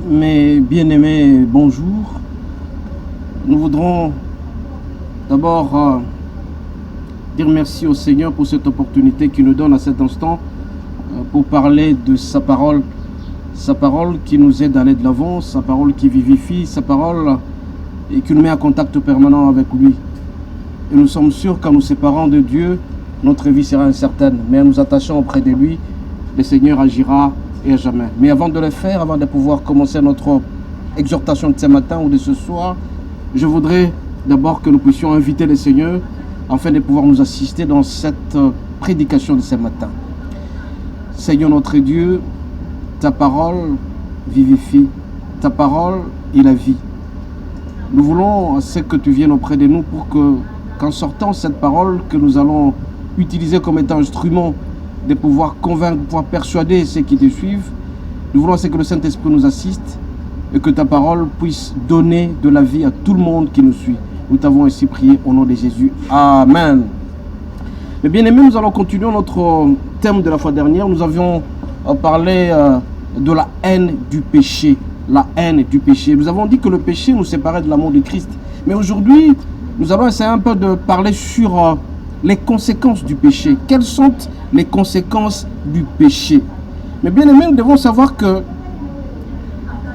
Mes bien-aimés, bonjour. Nous voudrons d'abord dire merci au Seigneur pour cette opportunité qu'il nous donne à cet instant pour parler de sa parole qui nous aide à aller de l'avant, sa parole qui vivifie, sa parole et qui nous met en contact permanent avec lui. Et nous sommes sûrs qu'en nous séparant de Dieu, notre vie sera incertaine, mais en nous attachant auprès de lui, le Seigneur agira et à jamais. Mais avant de le faire, avant de pouvoir commencer notre exhortation de ce matin ou de ce soir, je voudrais d'abord que nous puissions inviter le Seigneur afin de pouvoir nous assister dans cette prédication de ce matin. Seigneur notre Dieu, ta parole vivifie, ta parole est la vie. Nous voulons que tu viennes auprès de nous pour qu'en sortant cette parole que nous allons utiliser comme étant instrument de pouvoir convaincre, de pouvoir persuader ceux qui te suivent, nous voulons que le Saint-Esprit nous assiste et que ta parole puisse donner de la vie à tout le monde qui nous suit. Nous t'avons ainsi prié au nom de Jésus. Amen. Mais bien aimés, nous allons continuer notre thème de la fois dernière. Nous avions parlé de la haine du péché. La haine du péché. Nous avons dit que le péché nous séparait de l'amour de Christ. Mais aujourd'hui, nous allons essayer un peu de parler sur les conséquences du péché. Quelles sont les conséquences du péché? Mais bien aimés, nous devons savoir que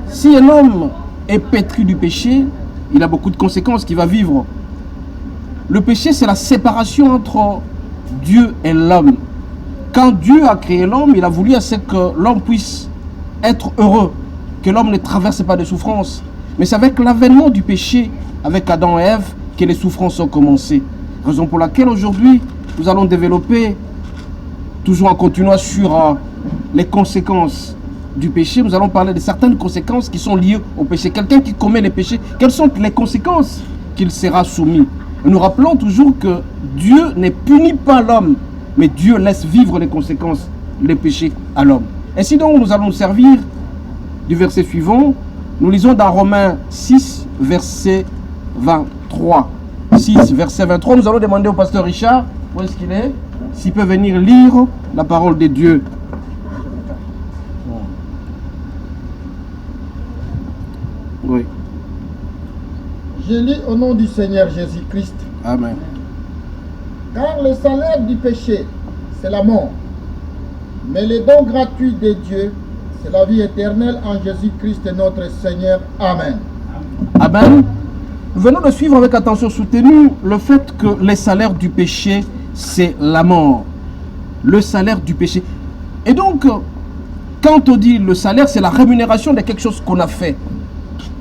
si un homme est pétri du péché, il a beaucoup de conséquences qu'il va vivre. Le péché, c'est la séparation entre Dieu et l'homme. Quand Dieu a créé l'homme, il a voulu que l'homme puisse être heureux, que l'homme ne traverse pas de souffrances. Mais c'est avec l'avènement du péché, avec Adam et Ève, que les souffrances ont commencé. Raison pour laquelle aujourd'hui, nous allons développer, toujours en continuant sur les conséquences du péché. Nous allons parler de certaines conséquences qui sont liées au péché. Quelqu'un qui commet les péchés, quelles sont les conséquences qu'il sera soumis? Et nous rappelons toujours que Dieu ne punit pas l'homme, mais Dieu laisse vivre les conséquences des péchés à l'homme. Ainsi donc, nous allons nous servir du verset suivant. Nous lisons dans Romains 6, verset 23. 6, verset 23. Nous allons demander au pasteur Richard, où est-ce qu'il est, s'il peut venir lire la parole de Dieu. Oui. Je lis au nom du Seigneur Jésus-Christ. Amen. Car le salaire du péché, c'est la mort. Mais le don gratuit de Dieu, c'est la vie éternelle en Jésus-Christ notre Seigneur. Amen. Amen. Nous venons de suivre avec attention soutenue le fait que le salaire du péché, c'est la mort. Le salaire du péché. Et donc, quand on dit le salaire, c'est la rémunération de quelque chose qu'on a fait.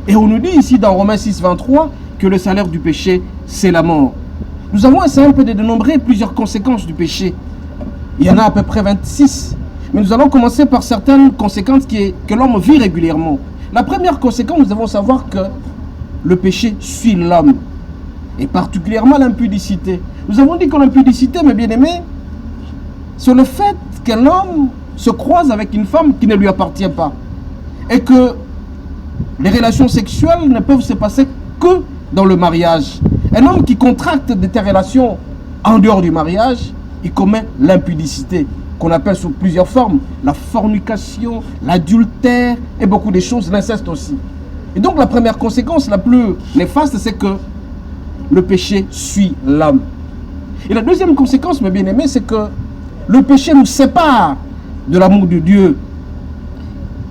Et on nous dit ici dans Romains 6, 23 que le salaire du péché, c'est la mort. Nous avons essayé un peu de dénombrer plusieurs conséquences du péché. Il y en a à peu près 26. Mais nous allons commencer par certaines conséquences que l'homme vit régulièrement. La première conséquence, nous devons savoir que le péché suit l'homme. Et particulièrement l'impudicité. Nous avons dit que l'impudicité, mes bien-aimés, c'est le fait que l'homme se croise avec une femme qui ne lui appartient pas. Et que les relations sexuelles ne peuvent se passer que dans le mariage. Un homme qui contracte des relations en dehors du mariage, il commet l'impudicité, qu'on appelle sous plusieurs formes. La fornication, l'adultère et beaucoup de choses, l'inceste aussi. Et donc la première conséquence la plus néfaste, c'est que le péché suit l'homme. Et la deuxième conséquence, mes bien-aimés, c'est que le péché nous sépare de l'amour de Dieu.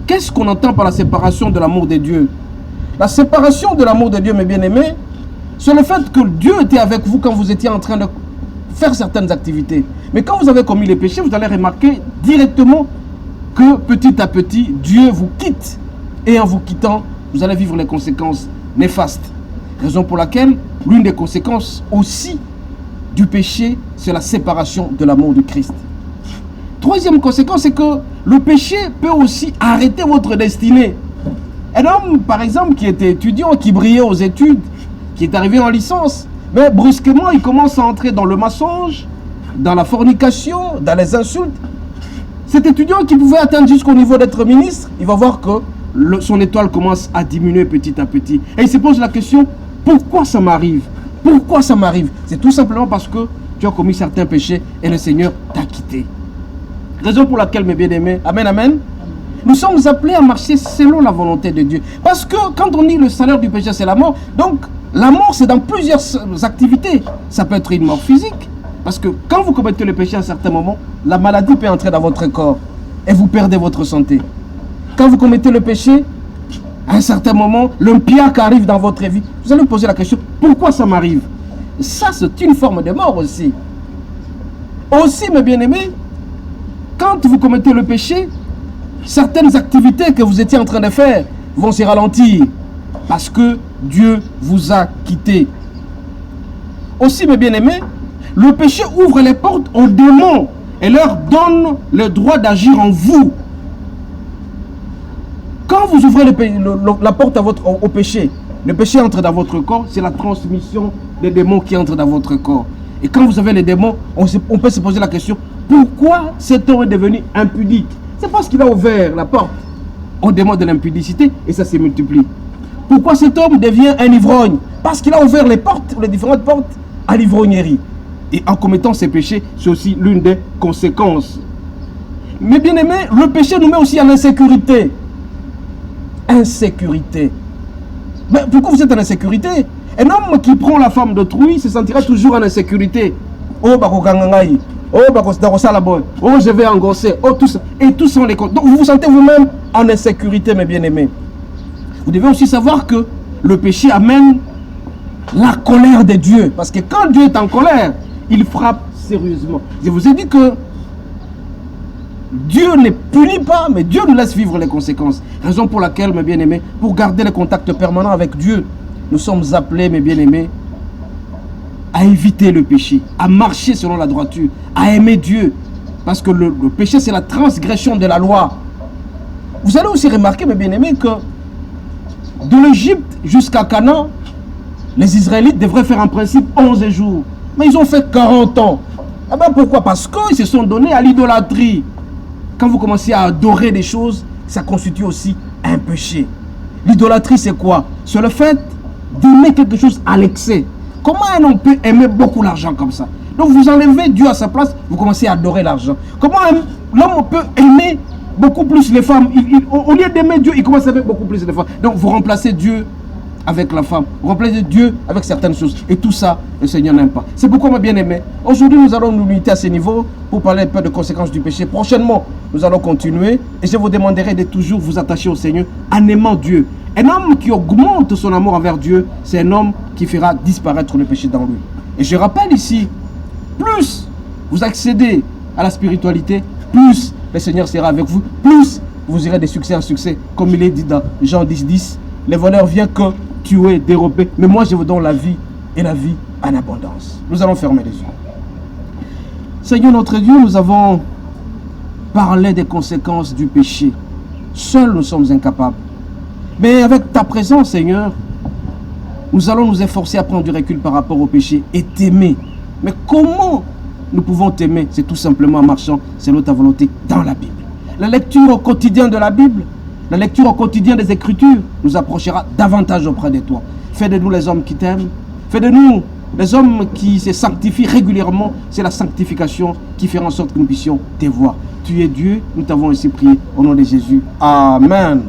Qu'est-ce qu'on entend par la séparation de l'amour de Dieu? La séparation de l'amour de Dieu, mes bien-aimés, c'est le fait que Dieu était avec vous quand vous étiez en train de faire certaines activités. Mais quand vous avez commis les péchés, vous allez remarquer directement que petit à petit, Dieu vous quitte. Et en vous quittant, vous allez vivre les conséquences néfastes. Raison pour laquelle, l'une des conséquences aussi du péché, c'est la séparation de l'amour de Christ. Troisième conséquence, c'est que le péché peut aussi arrêter votre destinée. Un homme, par exemple, qui était étudiant, qui brillait aux études, qui est arrivé en licence, mais brusquement, il commence à entrer dans le mensonge, dans la fornication, dans les insultes. Cet étudiant qui pouvait atteindre jusqu'au niveau d'être ministre, il va voir que son étoile commence à diminuer petit à petit. Et il se pose la question, pourquoi ça m'arrive? Pourquoi ça m'arrive? C'est tout simplement parce que tu as commis certains péchés et le Seigneur t'a quitté. Raison pour laquelle, mes bien-aimés, amen, amen. Nous sommes appelés à marcher selon la volonté de Dieu. Parce que quand on dit le salaire du péché, c'est la mort, donc la mort, c'est dans plusieurs activités. Ça peut être une mort physique. Parce que quand vous commettez le péché à un certain moment, la maladie peut entrer dans votre corps et vous perdez votre santé. Quand vous commettez le péché, à un certain moment, l'impiaque arrive dans votre vie. Vous allez vous poser la question, pourquoi ça m'arrive? Ça, c'est une forme de mort aussi. Aussi, mes bien-aimés, quand vous commettez le péché, certaines activités que vous étiez en train de faire vont se ralentir parce que Dieu vous a quitté. Aussi, mes bien-aimés, le péché ouvre les portes aux démons et leur donne le droit d'agir en vous. Quand vous ouvrez la porte au péché, le péché entre dans votre corps, c'est la transmission des démons qui entrent dans votre corps. Et quand vous avez les démons, on peut se poser la question, pourquoi cet homme est devenu impudique? C'est parce qu'il a ouvert la porte aux démons de l'impudicité et ça se multiplie. Pourquoi cet homme devient un ivrogne? Parce qu'il a ouvert les différentes portes à l'ivrognerie. Et en commettant ces péchés, c'est aussi l'une des conséquences. Mais bien aimé, le péché nous met aussi en insécurité. Insécurité. Mais pourquoi vous êtes en insécurité? Un homme qui prend la femme d'autrui se sentira toujours en insécurité. Oh, bakokangangai. Oh, bakosalaboy. Oh, je vais engosser. Oh, tout ça. Et tout ça, donc vous vous sentez vous-même en insécurité, mes bien-aimés. Vous devez aussi savoir que le péché amène la colère de Dieu. Parce que quand Dieu est en colère, il frappe sérieusement. Je vous ai dit que Dieu ne punit pas, mais Dieu nous laisse vivre les conséquences. Raison pour laquelle, mes bien-aimés, pour garder le contact permanent avec Dieu, nous sommes appelés, mes bien-aimés, à éviter le péché, à marcher selon la droiture, à aimer Dieu. Parce que le péché, c'est la transgression de la loi. Vous allez aussi remarquer, mes bien-aimés, que de l'Égypte jusqu'à Canaan, les Israélites devraient faire en principe 11 jours. Mais ils ont fait 40 ans. Ah ben pourquoi? Parce qu'ils se sont donnés à l'idolâtrie. Quand vous commencez à adorer des choses, ça constitue aussi un péché. L'idolâtrie, c'est quoi? C'est le fait d'aimer quelque chose à l'excès. Comment un homme peut aimer beaucoup l'argent comme ça? Donc vous enlevez Dieu à sa place, vous commencez à adorer l'argent. Comment l'homme peut aimer beaucoup plus les femmes? Au lieu d'aimer Dieu, il commence à aimer beaucoup plus les femmes. Donc vous remplacez Dieu avec la femme, vous remplacez Dieu avec certaines choses. Et tout ça, le Seigneur n'aime pas. C'est pourquoi, mes bien-aimés, aujourd'hui nous allons nous limiter à ce niveau pour parler un peu de conséquences du péché. Prochainement, nous allons continuer et je vous demanderai de toujours vous attacher au Seigneur en aimant Dieu. Un homme qui augmente son amour envers Dieu, c'est un homme qui fera disparaître le péché dans lui. Et je rappelle ici, plus vous accédez à la spiritualité, plus le Seigneur sera avec vous, plus vous irez de succès en succès. Comme il est dit dans Jean 10, 10, le voleur vient que tuer, dérober, mais moi je vous donne la vie et la vie en abondance. Nous allons fermer les yeux. Seigneur notre Dieu, nous avons parlé des conséquences du péché. Seuls nous sommes incapables. Mais avec ta présence, Seigneur, nous allons nous efforcer à prendre du recul par rapport au péché et t'aimer. Mais comment nous pouvons t'aimer? C'est tout simplement en marchant selon ta volonté dans la Bible. La lecture au quotidien de la Bible, la lecture au quotidien des Écritures nous approchera davantage auprès de toi. Fais de nous les hommes qui t'aiment. Fais de nous les hommes qui se sanctifient régulièrement. C'est la sanctification qui fera en sorte que nous puissions te voir. Tu es Dieu, nous t'avons ainsi prié au nom de Jésus. Amen.